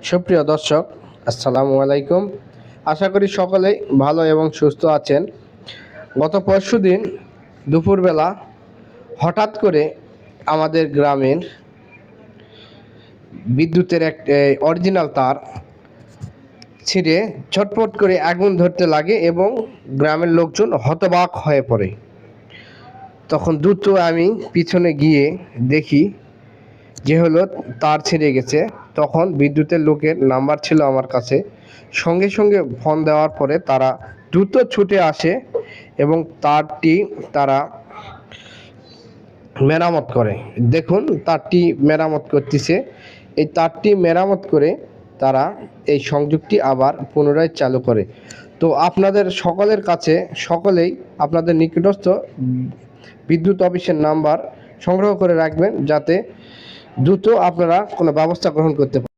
সুপ্রিয় দর্শক, আসসালামু আলাইকুম। আশা করি সকলেই ভালো এবং সুস্থ আছেন। গত পরশুদিন দুপুরবেলা হঠাৎ করে আমাদের গ্রামের বিদ্যুতের এক অরিজিনাল তার ছিঁড়ে ছটফট করে আগুন ধরতে লাগে এবং গ্রামের লোকজন হতবাক হয়ে পড়ে। তখন দ্রুত আমি পিছনে গিয়ে দেখি যে হলো তার ছিঁড়ে গেছে। তখন বিদ্যুতের লোকের নাম্বার ছিল আমার কাছে। সঙ্গে সঙ্গে ফোন দেওয়ার পরে তারা দ্রুত ছুটে আসে এবং তারটি তারা মেরামত করে। দেখুন, তারটি মেরামত করতেছে। এই তারটি মেরামত করে তারা এই সংযোগটি আবার পুনরায় চালু করে। তো আপনাদের সকলের কাছে সকলেই আপনাদের নিকটস্থ বিদ্যুৎ অফিসের নাম্বার সংগ্রহ করে রাখবেন, যাতে দ্রুত আপনারা কোনো ব্যবস্থা গ্রহণ করতে পারেন।